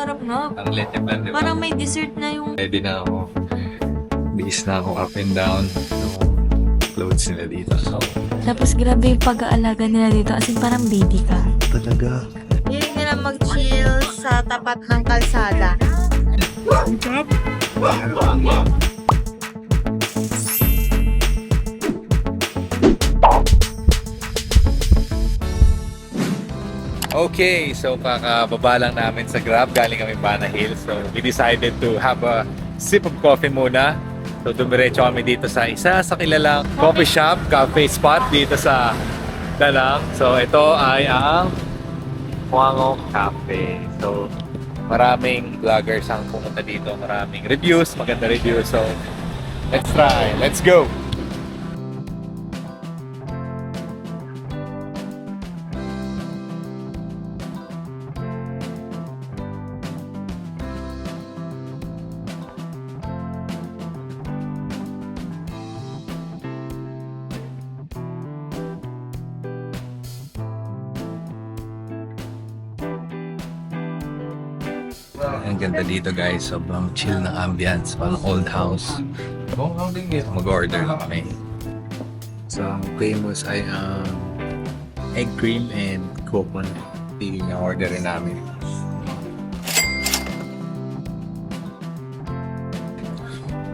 masarap na. Parang leche plan, di ba? Parang may dessert na yung... Ready na ako. Bihis na ako up and down ng clothes nila dito. So, Tapos grabe yung pag-aalaga nila dito. As in, parang baby ka. talaga. Hindi nila mag-chill sa tapat ng kalsada. Okay, so kakababa lang namin sa Grab. Galing kami Bana Hills. So, we decided to have a sip of coffee muna. So, dumiretso kami dito sa isa sa kilalang coffee shop, cafe spot dito sa Dalang. So, ito ay ang Huango Cafe. So, maraming vloggers ang pumunta dito. Maraming reviews, maganda reviews. So, let's try. Let's go! Ang ganda dito guys, sobrang chill na ambience, parang old house. Mag-order lang kami. So, ang famous ay egg cream and coconut. Yung order namin.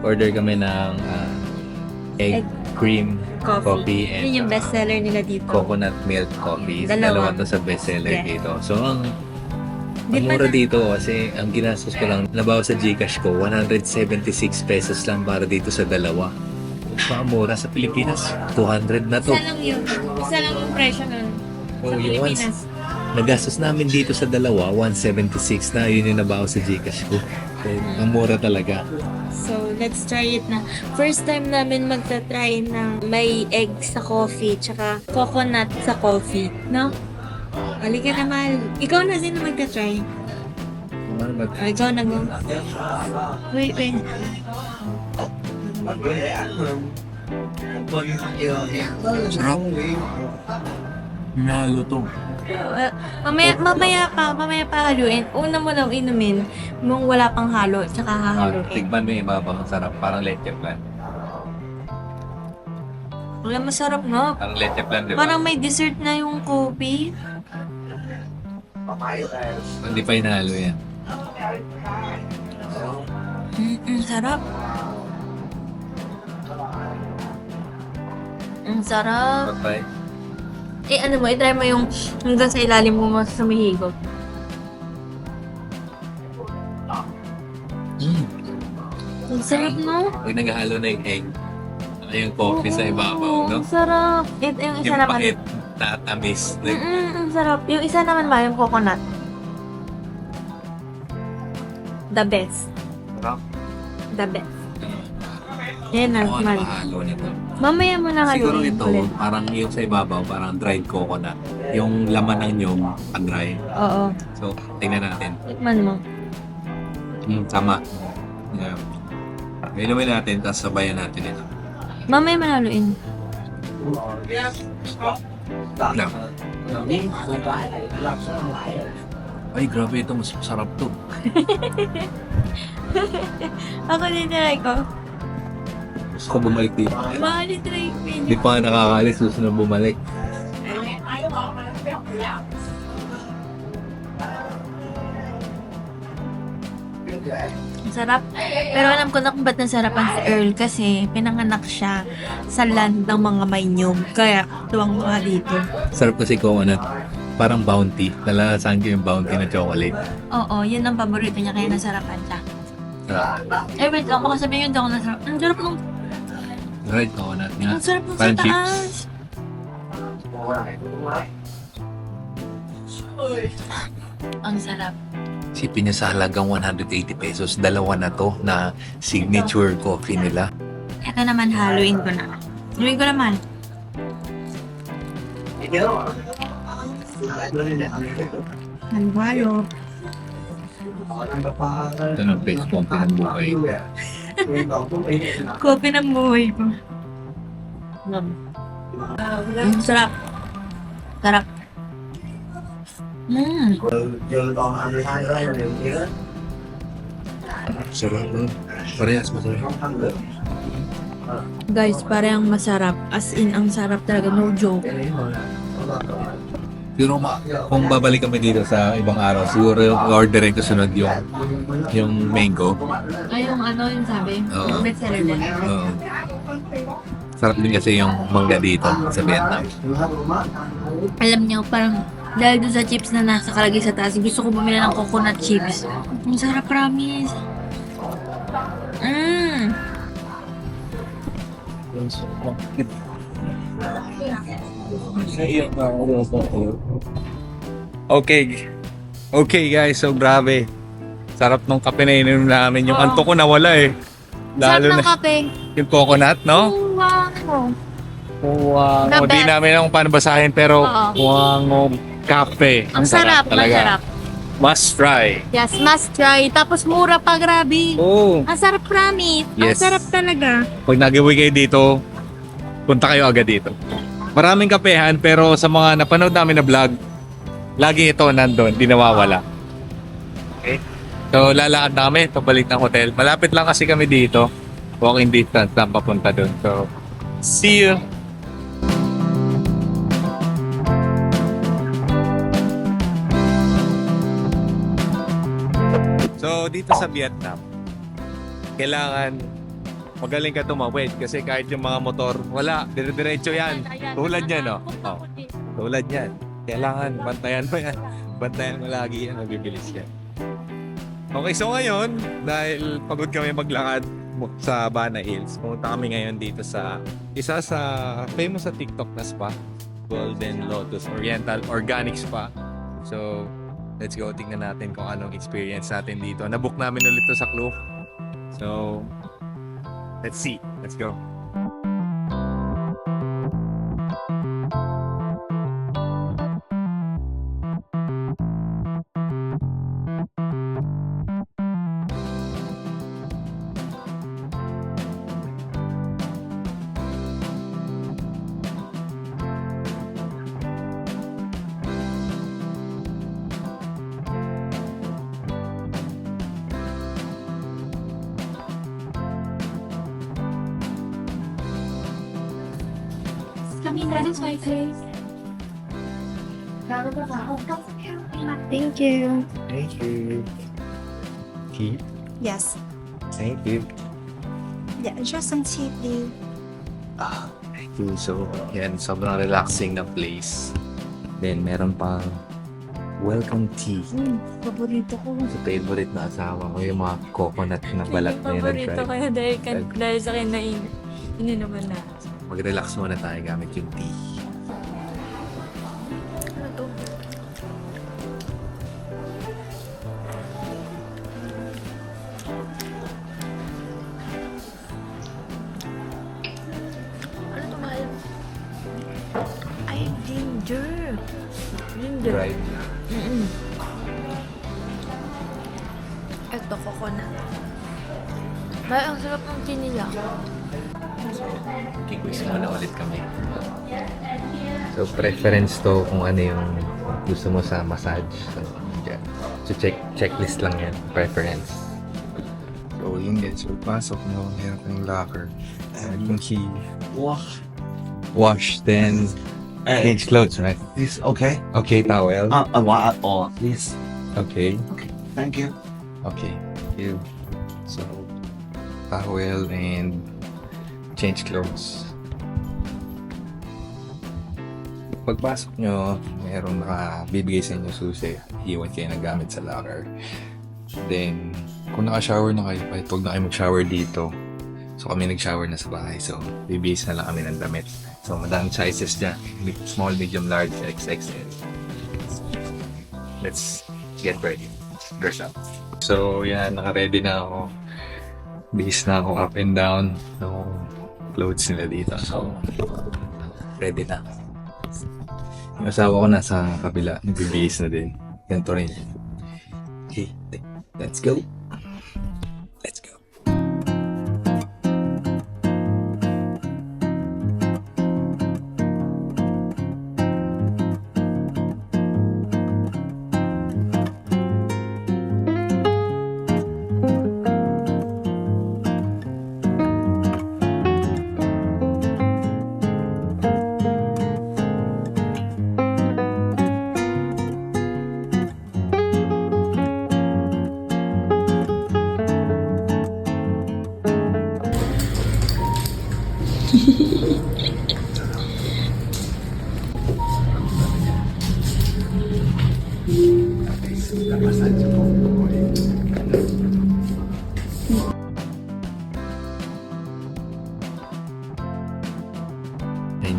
Order kami ng egg cream coffee and Yun yung bestseller nila dito. coconut milk coffee. Dalawa. Dalawa to sa bestseller Yeah. dito. So, ang Di pa mura na- dito kasi ang ginastos ko lang, nabawa sa Gcash ko, 176 pesos lang para dito sa dalawa. Mura sa Pilipinas, 200 na to. Isa lang yung presyo nun. Oh, yung once, nagastos namin dito sa dalawa, 176 na, yun yung nabawa sa Gcash ko. So, ang mura talaga. So, let's try it na. First time namin magta-try ng may egg sa coffee, tsaka coconut sa coffee, no? Halika naman. Ikaw na sino magta-try? Ikaw na go. Wait. Sarap. Naluto. Mamaya pa haluin. Una mo lang inumin nung wala pang halo, tsaka hahaluin. Tigban mo yung iba pang sarap, parang leche plan. Wala, masarap na. Parang leche plan, di ba? Parang may dessert na yung coffee. Hindi pa inahalo yan. Sarap. Ang sarap. Pag-try. Ano mo, i-try mo yung hanggang sa ilalim mo sa sumihigop. Ang sarap, no? Pag naghahalo na yung egg, yung coffee sa ibabaw, no? Ang sarap. Yung isa Yung naman. pait na tamis. Ang sarap. Yung isa naman ba, yung coconut? The best. Sarap. The best. Yan na, Ano man. mahalo nito? Mamaya mo na Siguro haluin ito, ulit. parang yung sa ibabaw, parang dried coconut. Yung laman ng nyog, pan-dry. Oo. So, tingnan natin. Tikman mo. Tama. Yeah. Inumin natin, tapos sabayan natin ito. Mamaya mo na haluin. Yeah. Ay, grabe ito. Mas masarap to. Ako din try ko. Gusto ko bumalik dito. Mahal try ko. Hindi pa nga nakakalis, susunod bumalik. Ang sarap. Pero alam ko na kung ba't nasarapan si Earl kasi pinanganak siya sa land ng mga may nyog. Kaya tuwang-tuwa dito. Sarap kasi coconut. Parang bounty. Nalalasahan ko yung bounty na chocolate. Oo, yun ang paborito niya kaya nasarapan siya. Ah, Wait lang. Baka sabihin yun daw ako nasarap. Ang sarap nung... dried coconut nga. Ang sarap nung sa Parang chips. taas. Ang sarap. Sipin niya sa halagang 180 pesos. Dalawa na to na signature coffee nila. Ito naman, haluin ko na. Haluin ko naman. Halo-halo. Ito na best coffee ng buhay. Kopi ng buhay ko. Sarap. Sarap. Mm. Sarap nun. Parehas masarap. Guys, parang masarap. As in, ang sarap talaga. No joke. Siguro kung babalik kami dito sa ibang araw, siguro yung orderin ko sunod yung mango. Ay, yung ano yung sabi? Oo. Best seller din. Sarap din kasi yung mangga dito sa Vietnam. Alam niyo, parang dahil doon sa chips na nasa kalagay sa taas, gusto ko bumili ng coconut chips. Ang sarap, promise. Mm. Okay. Okay guys, so grabe. Sarap nung kape na ininom namin. Yung anto ko nawala eh. Sarap Lalo ng na kape. yung coconut, no? Wow. Wow. The Di best. namin ang paano basahin pero Oo. wow, kape. Ang sarap, talaga. masarap. Must try. Yes, must try. Tapos mura pa, grabe. Oh. Ang sarap, promise. Ang Yes. sarap talaga. Pag nag-uwi kayo dito, punta kayo agad dito. Maraming kapehan pero sa mga napanood namin na vlog, lagi ito nandun, di nawawala. Okay? So lalakad na kami, pabalik ng hotel. Malapit lang kasi kami dito. Walking distance lang papunta dun. So, see you! So, dito sa Vietnam, kailangan magaling ka tumawid kasi kahit yung mga motor, wala, dire-diretso yan. Tulad yan, no? Oh, tulad yan. Kailangan, bantayan mo yan. Bantayan mo lagi yan, mabibilis yan. Okay, so ngayon, dahil pagod kami maglakad sa Bana Hills, pumunta kami ngayon dito sa isa sa famous sa TikTok na spa, Golden Lotus Oriental Organic Spa. So, let's go, tingnan natin kung anong experience natin dito. Nabook namin ulit to sa Klook. So, let's see. Let's go. Thank you. Thank you. Tea? Yes. Thank you. Yeah, just some tea, please. Ah, thank you. So, yan, sobrang relaxing na place. Then, meron pang welcome tea. Paborito ko. So, favorite na asawa ko yung mga coconut na balat na yun. Paborito ko yun dahil sa akin na ininuman na. Mag-relax muna tayo gamit yung tea. Ano to? Ano to, mahal? Ay, ginger. Ginger. Right. Ito, coconut. Ay, ang sarap ng tea nila. Kikwis muna ulit kami. So, preference to kung ano yung gusto mo sa massage. So, yeah. So checklist lang yan. Preference. So, yun guys. So, pasok mo. Meron kang locker. And kung he wash, then change clothes, right? This okay? Okay, towel. What? Oh, this. Okay. Thank you. Okay. You. So, towel and change clothes. Pagpasok nyo, meron bibigay sa inyo susi. Iwan kayo na gamit sa locker. Then, kung naka-shower na kayo, kahit huwag na kayo mag-shower dito. So, kami nag-shower na sa bahay. So, bibigay na lang kami ng damit. So, madaming sizes dyan. Small, medium, large, XXL. Let's get ready. Dress up. So, yan. Naka-ready na ako. Base na ako up and down. No clothes nila dito. So, ready na. Yung asawa ko nasa kabila. Nagbibihis na din. Ganito rin. Okay, let's go. Let's go. Ayun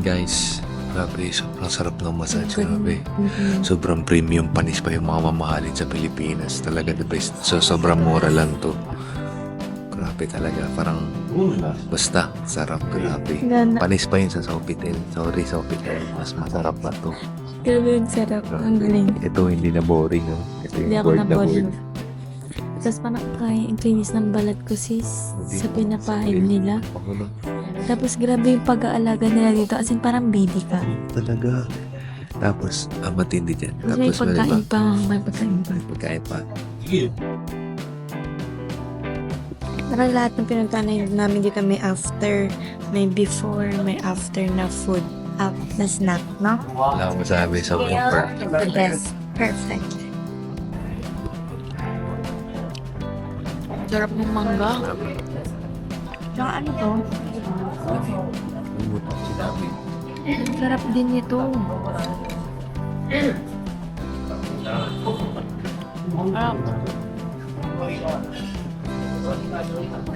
guys, grabe, sobrang sarap ng massage, grabe. Sobrang premium, panis pa yung mga mamahalin sa Pilipinas. Talaga the best. So, sobrang mura lang to. Grabe talaga, parang basta, sarap, grabe. Gana. Panis pa yun sa Sofitel. Sorry, Sofitel. Mas masarap pa to. Grabe yung sarap. Ang galing. Ito, hindi na boring, no? Ito Hindi yung ako board na na-boring. board. Tapos parang kaya ang kinis ng balat ko sis sa pinapahid nila. Ako na. Tapos grabe yung pag-aalaga nila dito. As in parang baby ka. Talaga. Tapos, matindi dyan. Tapos may Tapos, pagkain pa. May pagkain pa. Pagkain pa. Parang lahat ng pinuntahan namin dito may after, may before, may after na food. Na snack, no? Wala akong masabi. Sobrang perfect. The best. Perfect. Sarap ng mangga. Tsaka ano to? Sarap din nito.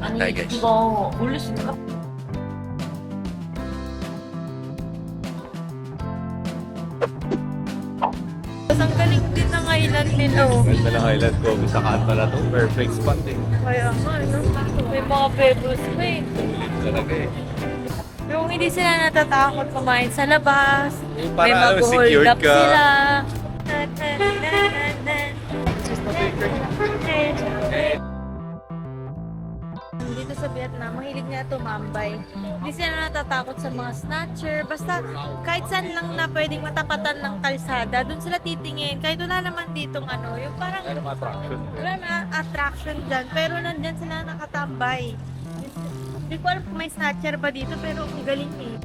Hi guys. Ang galing din ng island nila. Ganda ng island ko. Sa kanta na to. Perfect spot eh. Kaya nga, no? May mga pebbles pa eh. Ulit talaga eh. Yung hindi sila natatakot kumain sa labas. Yung May parang mag-hold secured up ka. sila. Dito sa Vietnam, mahilig nga tumambay. Hindi sila natatakot sa mga snatcher. Basta kahit saan lang na pwedeng matapatan ng kalsada, dun sila titingin. Kahit wala naman ditong ano, yung parang Ano mga attraction? wala na attraction dyan. Pero nandyan sila nakatambay. Hindi ko alam kung may snatcher ba dito, pero ang galing eh.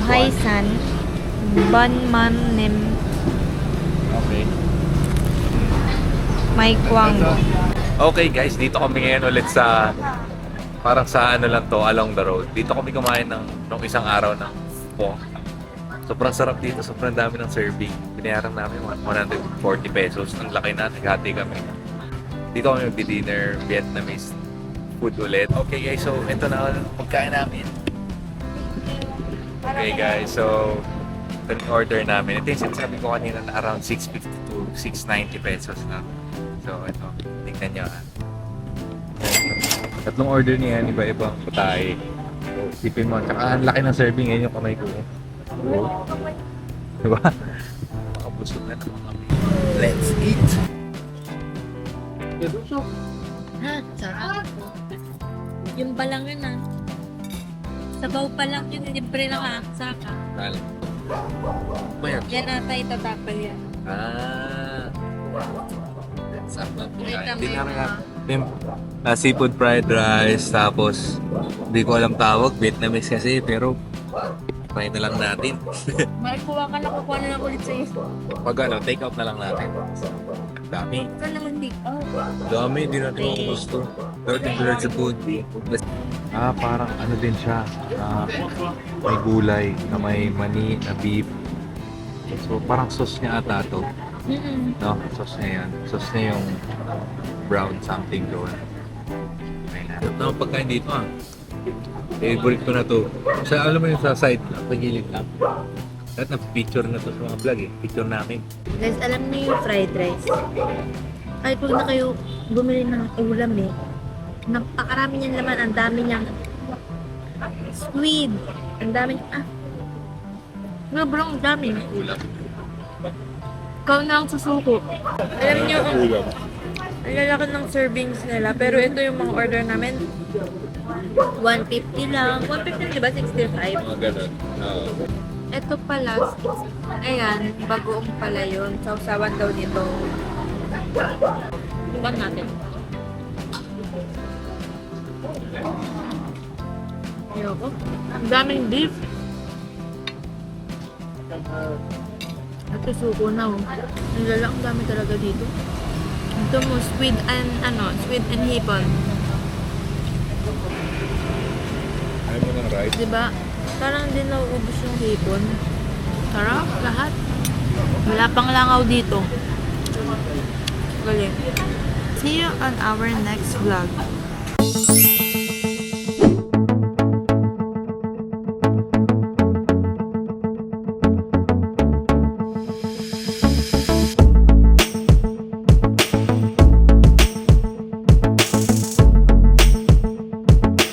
Hai San, Ban Man Nem, Okay. Mai Quang. Okay guys, dito kami ngayon ulit sa parang sa ano lang to, along the road. Dito kami kumain nung isang araw ng pho. Sobrang sarap dito, sobrang dami ng serving. Binayaran namin 140 pesos. Ang laki na, naghati kami. Dito kami magdi-dinner, Vietnamese food ulit. Okay guys, so ito na ang pagkain namin. Okay guys, so ito yung order namin. Ito yung sinasabi ko kanina na around 650 to 690 pesos na. So ito, tingnan nyo ha. Tatlong order niya, iba-ibang putahe. So, sipin mo, tsaka ang laki ng serving ngayon yung kamay ko. Oh. Diba? Makabusog na naman kami. Let's eat! Ha, sarap. Yung pa lang yun ah. Sabaw pa lang yun, libre lang ah. Sarap ah. Tal. Bayan. Yan ata itatakal yan. Ah. Sarap na po. Wait, Hindi tama na yun, Seafood fried rice, tapos hindi ko alam tawag, Vietnamese kasi, pero try na lang natin. Kuha ka na, kukuha na lang ulit sa'yo. Pag ano, take out na lang natin. Dami. Ikaw naman di. Oh. Dami, hindi natin ako gusto. Pero tingnan sa food. Ah, parang ano din siya. May gulay na may mani na beef. So, parang sauce niya ata to. No, sauce niya yan. Sauce niya yung brown something doon. Sarap na ang pagkain dito ah. Favorite ko na to. Sa, alam mo yung sa side, pagilid lang. At na-picture na to sa mga vlog eh. Picture namin. Guys, alam niyo yung fried rice. Ay, pag na kayo bumili ng ulam eh. Napakarami niyang laman. Ang dami niyang squid. Ang dami niyang, sobrang dami. Ulam. Ikaw na ang susuko. Alam niyo, ang lalaki ng servings nila. Pero ito yung mga order namin. 150 lang. 150 diba? 65. Mga ganun. Ito pala, ayan, bagoong pala yun. Sausawan daw nito. Bukan natin. Ayoko. Ang daming beef. Ito suko na oh. Ang lala, ang dami talaga dito. Ito mo, squid and hipon. Ayaw mo ng rice? Diba? Parang din nauubos yung hipon. Sarap lahat. Wala pang langaw dito. Galing. See you on our next vlog.